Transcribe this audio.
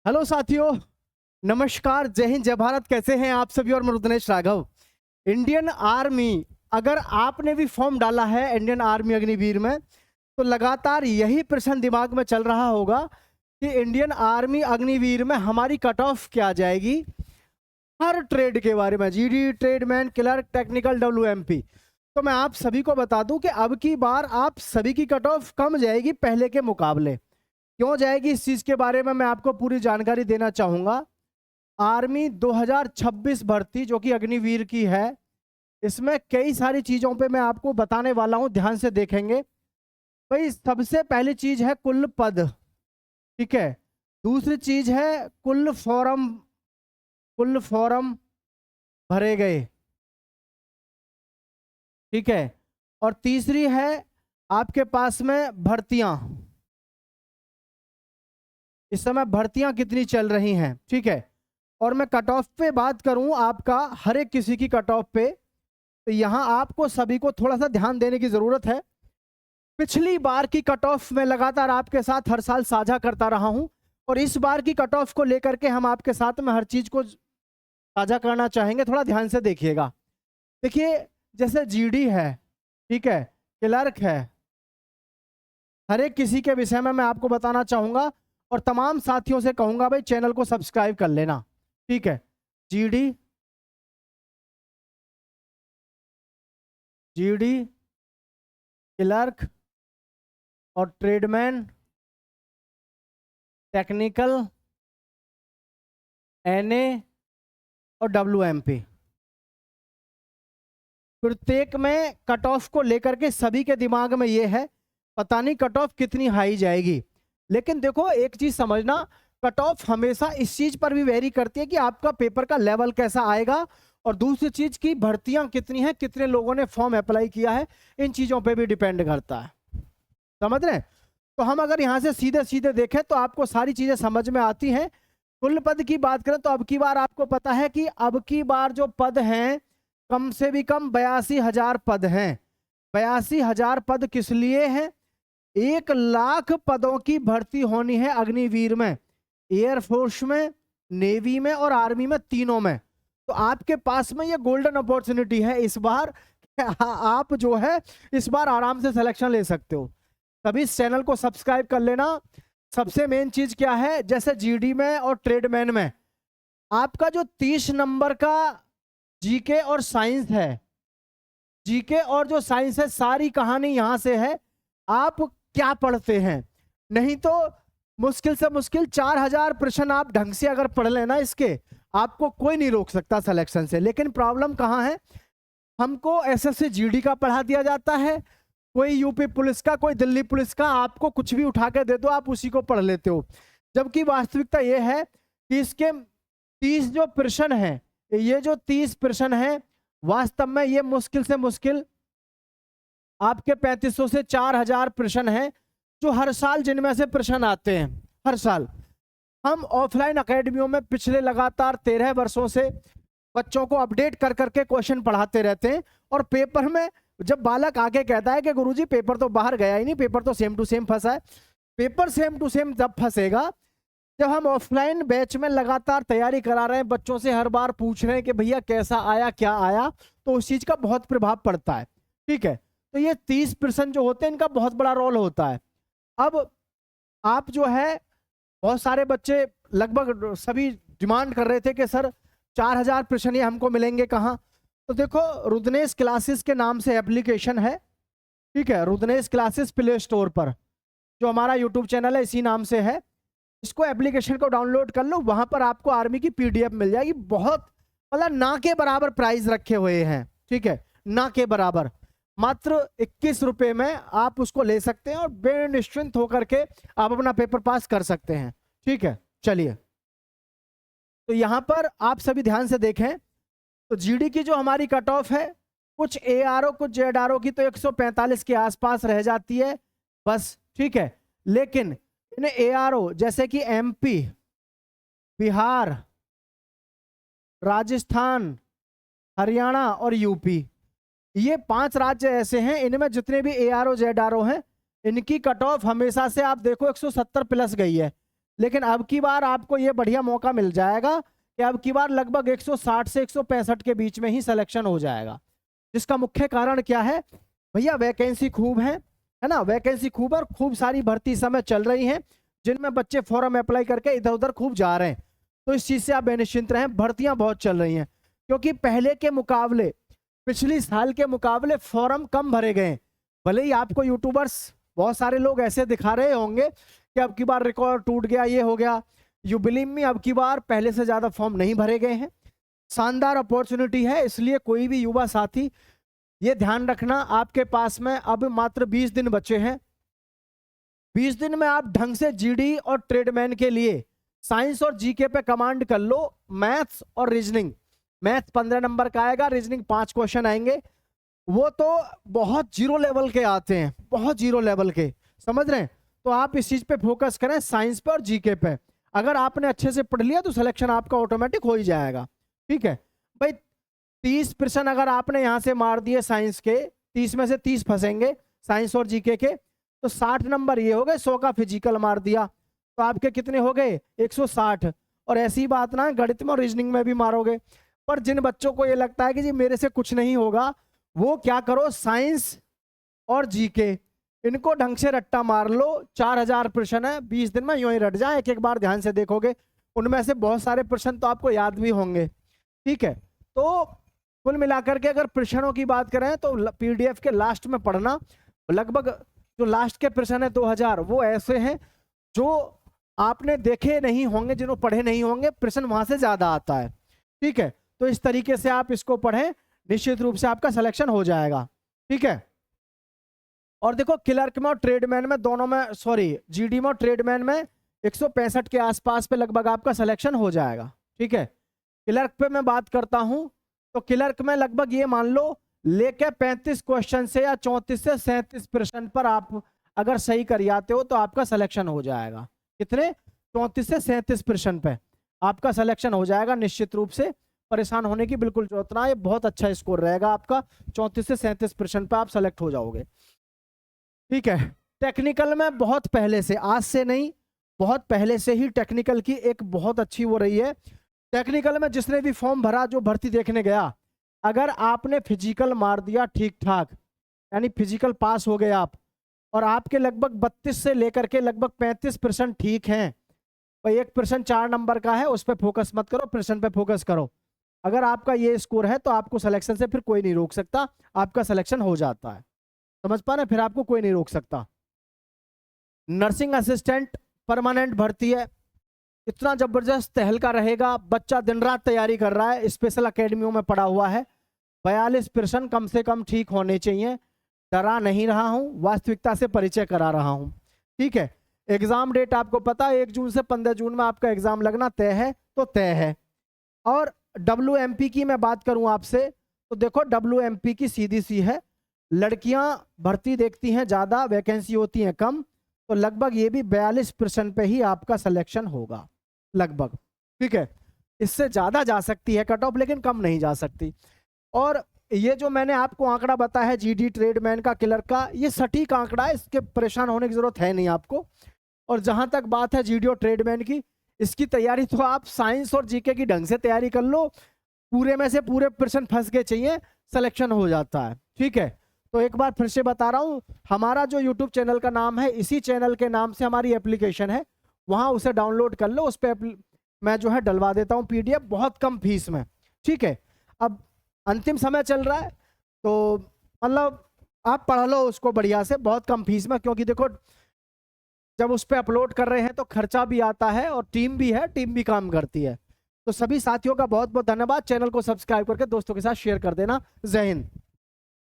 Hello साथियों, नमस्कार, जय हिंद, जय भारत। कैसे हैं आप सभी? और मैं रुद्रेश राघव। इंडियन आर्मी, अगर आपने भी फॉर्म डाला है इंडियन आर्मी अग्निवीर में, तो लगातार यही प्रश्न दिमाग में चल रहा होगा कि इंडियन आर्मी अग्निवीर में हमारी कट ऑफ क्या जाएगी। हर ट्रेड के बारे में, जीडी, ट्रेडमैन, क्लर्क, टेक्निकल, डब्ल्यूएमपी। तो मैं आप सभी को बता दूं कि अब की बार आप सभी की कट ऑफ कम जाएगी पहले के मुकाबले। क्यों जाएगी, इस चीज के बारे में मैं आपको पूरी जानकारी देना चाहूंगा। आर्मी 2026 भर्ती जो कि अग्निवीर की है, इसमें कई सारी चीजों पे मैं आपको बताने वाला हूं, ध्यान से देखेंगे। भाई, सबसे पहली चीज है कुल पद, ठीक है। दूसरी चीज है कुल फॉर्म भरे गए, ठीक है। और तीसरी है आपके पास में भर्तियां, इस समय भर्तियां कितनी चल रही हैं, ठीक है। और मैं कट ऑफ पे बात करूं आपका, हर एक किसी की कट ऑफ पे, तो यहां आपको सभी को थोड़ा सा ध्यान देने की जरूरत है। पिछली बार की कट ऑफ मैं लगातार आपके साथ हर साल साझा करता रहा हूं, और इस बार की कट ऑफ को लेकर के हम आपके साथ में हर चीज को साझा करना चाहेंगे। थोड़ा ध्यान से देखिएगा। देखिए, जैसे जीडी है, ठीक है, क्लर्क है, हर एक किसी के विषय में मैं आपको बताना चाहूंगा, और तमाम साथियों से कहूंगा भाई चैनल को सब्सक्राइब कर लेना, ठीक है। जीडी, क्लर्क और ट्रेडमैन, टेक्निकल, एनए और डब्ल्यूएमपी, प्रत्येक में कट ऑफ को लेकर के सभी के दिमाग में ये है, पता नहीं कट ऑफ कितनी हाई जाएगी। लेकिन देखो, एक चीज समझना, कट ऑफ हमेशा इस चीज पर भी वेरी करती है कि आपका पेपर का लेवल कैसा आएगा, और दूसरी चीज की भर्तियां कितनी हैं, कितने लोगों ने फॉर्म अप्लाई किया है, इन चीजों पे भी डिपेंड करता है। समझ रहे हैं? तो हम अगर यहां से सीधे सीधे देखें तो आपको सारी चीजें समझ में आती हैं। कुल पद की बात करें तो अब की बार आपको पता है कि अब की बार जो पद हैं, कम से भी कम 82,000 पद हैं। 82,000 पद किस लिए हैं? 1 लाख पदों की भर्ती होनी है अग्निवीर में, एयरफोर्स में, नेवी में और आर्मी में, तीनों में। तो आपके पास में ये गोल्डन अपॉर्चुनिटी है इस बार, आप जो है इस बार आराम से सिलेक्शन ले सकते हो। तभी इस चैनल को सब्सक्राइब कर लेना। सबसे मेन चीज क्या है, जैसे जीडी में और ट्रेडमैन में आपका जो 30 नंबर का जीके और साइंस है, जीके और जो साइंस है, सारी कहानी यहां से है आप क्या पढ़ते हैं। नहीं तो मुश्किल से मुश्किल 4,000 प्रश्न आप ढंग से अगर पढ़ लेना इसके, आपको कोई नहीं रोक सकता सिलेक्शन से। लेकिन प्रॉब्लम कहां है, हमको एसएससी जीडी का पढ़ा दिया जाता है, कोई यूपी पुलिस का, कोई दिल्ली पुलिस का, आपको कुछ भी उठा के दे दो, आप उसी को पढ़ लेते हो। जबकि वास्तविकता यह है कि इसके 30 जो प्रश्न हैं, ये जो 30 प्रश्न हैं, वास्तव में ये मुश्किल से मुश्किल आपके 3500 से 4,000 प्रश्न हैं, जो हर साल जिनमें से प्रश्न आते हैं। हर साल हम ऑफलाइन अकेडमियों में पिछले लगातार 13 वर्षों से बच्चों को अपडेट कर करके क्वेश्चन पढ़ाते रहते हैं। और पेपर में जब बालक आके कहता है कि गुरुजी पेपर तो बाहर गया ही नहीं, पेपर तो सेम टू सेम फंसा है, पेपर सेम टू सेम जब फंसेगा जब हम ऑफलाइन बैच में लगातार तैयारी करा रहे हैं, बच्चों से हर बार पूछ रहे हैं कि भैया कैसा आया, क्या आया, तो उस चीज का बहुत प्रभाव पड़ता है, ठीक है। तो ये 30% जो होते हैं, इनका बहुत बड़ा रोल होता है। अब आप जो है, बहुत सारे बच्चे लगभग सभी डिमांड कर रहे थे कि सर 4,000 प्रश्न ये हमको मिलेंगे कहाँ। तो देखो, रुद्नेश क्लासेस के नाम से एप्लीकेशन है, ठीक है, रुद्नेश क्लासेस प्ले स्टोर पर, जो हमारा यूट्यूब चैनल है इसी नाम से है। इसको एप्लीकेशन को डाउनलोड कर लो, वहां पर आपको आर्मी की पीडीएफ मिल जाएगी। बहुत मतलब ना के बराबर प्राइस रखे हुए हैं, ठीक है, ना के बराबर। मात्र 21 रुपए में आप उसको ले सकते हैं और बेनिश्चिंत होकर के आप अपना पेपर पास कर सकते हैं, ठीक है। चलिए, तो यहां पर आप सभी ध्यान से देखें, तो जीडी की जो हमारी कट ऑफ है, कुछ एआरओ कुछ जेडआरओ की तो 145 के आसपास रह जाती है बस, ठीक है। लेकिन इन एआरओ जैसे कि एमपी, बिहार, राजस्थान, हरियाणा और यूपी, ये 5 राज्य ऐसे हैं, इनमें जितने भी एआरओ जेडआरओ हैं, इनकी कट ऑफ हमेशा से आप देखो 170 प्लस गई है। लेकिन अब की बार आपको ये बढ़िया मौका मिल जाएगा कि अब की बार लगभग 160 से 165 के बीच में ही सिलेक्शन हो जाएगा। जिसका मुख्य कारण क्या है भैया, वैकेंसी खूब है ना, वैकेंसी खूब और खूब सारी भर्ती इस समय चल रही हैं जिनमें बच्चे फॉर्म अप्लाई करके इधर उधर खूब जा रहे हैं। तो इस चीज से आप बेनिश्चिंत रहें, भर्तियां बहुत चल रही हैं क्योंकि पहले के मुकाबले, पिछली साल के मुकाबले फॉर्म कम भरे गए। भले ही आपको यूट्यूबर्स बहुत सारे लोग ऐसे दिखा रहे होंगे कि अब की बार रिकॉर्ड टूट गया, ये हो गया, यू बिलीव मी, अब की बार पहले से ज्यादा फॉर्म नहीं भरे गए हैं। शानदार अपॉर्चुनिटी है, इसलिए कोई भी युवा साथी ये ध्यान रखना, आपके पास में अब मात्र 20 दिन बचे हैं। 20 दिन में आप ढंग से जीडी और ट्रेडमैन के लिए साइंस और जीके पे कमांड कर लो। मैथ्स और रीजनिंग, मैथ्स 15 नंबर का आएगा, रीजनिंग 5 क्वेश्चन आएंगे, वो तो बहुत जीरो लेवल के आते हैं, बहुत जीरो लेवल के, समझ रहे हैं। तो आप इस चीज पे फोकस करें, साइंस पे और जीके पे। अगर आपने अच्छे से पढ़ लिया तो सिलेक्शन आपका ऑटोमेटिक हो ही जाएगा। ठीक है भाई, 30% अगर आपने यहाँ से मार दिए साइंस के, 30 में से 30 फंसेंगे साइंस और जीके के, तो 60 नंबर ये हो गए। 100 का फिजिकल मार दिया तो आपके कितने हो गए, 160। और ऐसी बात ना गणित में और रीजनिंग में भी मारोगे। पर जिन बच्चों को ये लगता है कि जी मेरे से कुछ नहीं होगा, वो क्या करो, साइंस और जीके इनको ढंग से रट्टा मार लो। 4000 प्रश्न है, 20 दिन में यूं ही रट जाए। एक एक बार ध्यान से देखोगे, उनमें से बहुत सारे प्रश्न तो आपको याद भी होंगे। ठीक है, तो कुल मिलाकर के अगर प्रश्नों की बात करें तो पीडीएफ के लास्ट में पढ़ना, लगभग जो लास्ट के प्रश्न है 2000, वो ऐसे हैं जो आपने देखे नहीं होंगे, जिन्होंने पढ़े नहीं होंगे, प्रश्न वहां से ज्यादा आता है। ठीक है, तो इस तरीके से आप इसको पढ़ें, निश्चित रूप से आपका सिलेक्शन हो जाएगा। ठीक है, और देखो क्लर्क में और ट्रेडमैन में दोनों में, सॉरी जीडी में और ट्रेडमैन में 165 के आसपास पे लगभग आपका सिलेक्शन हो जाएगा। ठीक है, क्लर्क पे मैं बात करता हूं तो क्लर्क में लगभग ये मान लो लेके 35 क्वेश्चन से या 34 से 37 प्रश्न पर आप अगर सही कर आते हो तो आपका सिलेक्शन हो जाएगा। कितने, 34 से 37 प्रश्न पे आपका सिलेक्शन हो जाएगा। निश्चित रूप से परेशान होने की बिल्कुल जरूरत ना, ये बहुत अच्छा स्कोर रहेगा आपका। 34 से 37 प्रश्न पे आप सेलेक्ट हो जाओगे। ठीक है, टेक्निकल में बहुत पहले से, आज से नहीं, बहुत पहले से ही टेक्निकल की एक बहुत अच्छी वो रही है। टेक्निकल में जिसने भी फॉर्म भरा, जो भर्ती देखने गया, अगर आपने फिजिकल मार दिया ठीक ठाक, यानी फिजिकल पास हो गए आप, और आपके लगभग 32 से लेकर के लगभग 35% ठीक हैं, भाई 1% 4 नंबर का है, उस पर फोकस मत करो, प्रश्न पे फोकस करो। अगर आपका ये स्कोर है तो आपको सिलेक्शन से फिर कोई नहीं रोक सकता, आपका सिलेक्शन हो जाता है। समझ पा रहे, फिर आपको कोई नहीं रोक सकता। नर्सिंग असिस्टेंट परमानेंट भर्ती है, इतना जबरदस्त तहलका रहेगा, बच्चा दिन रात तैयारी कर रहा है, स्पेशल अकेडमियों में पड़ा हुआ है। 42 प्रश्न कम से कम ठीक होने चाहिए। डरा नहीं रहा हूं, वास्तविकता से परिचय करा रहा हूं। ठीक है, एग्जाम डेट आपको पता है 1 जून से 15 जून में आपका एग्जाम लगना तय है, तो तय है। और WMP की मैं बात करूं आपसे तो देखो, WMP की सीधी सी है, लड़कियां भर्ती देखती हैं ज्यादा, वैकेंसी होती हैं कम, तो लगभग ये भी 42% पे ही आपका सिलेक्शन होगा लगभग। ठीक है, इससे ज्यादा जा सकती है कट ऑफ, लेकिन कम नहीं जा सकती। और ये जो मैंने आपको आंकड़ा बताया है जीडी ट्रेडमैन का, क्लर्क का, ये सटीक आंकड़ा है, इसके परेशान होने की जरूरत है नहीं आपको। और जहां तक बात है जीडी और ट्रेडमैन की, इसकी तैयारी तो आप साइंस और जीके की ढंग से तैयारी कर लो, पूरे में से पूरे प्रश्न फंस के चाहिए, सिलेक्शन हो जाता है। ठीक है, तो एक बार फिर से बता रहा हूं, हमारा जो यूट्यूब चैनल का नाम है, इसी चैनल के नाम से हमारी एप्लीकेशन है, वहां उसे डाउनलोड कर लो, उस पर मैं जो है डलवा देता हूं पीडीएफ बहुत कम फीस में। ठीक है, अब अंतिम समय चल रहा है तो मतलब आप पढ़ लो उसको बढ़िया से, बहुत कम फीस में, क्योंकि देखो जब उस पर अपलोड कर रहे हैं तो खर्चा भी आता है और टीम भी है, टीम भी काम करती है। तो सभी साथियों का बहुत बहुत धन्यवाद। चैनल को सब्सक्राइब करके दोस्तों के साथ शेयर कर देना। जय हिंद।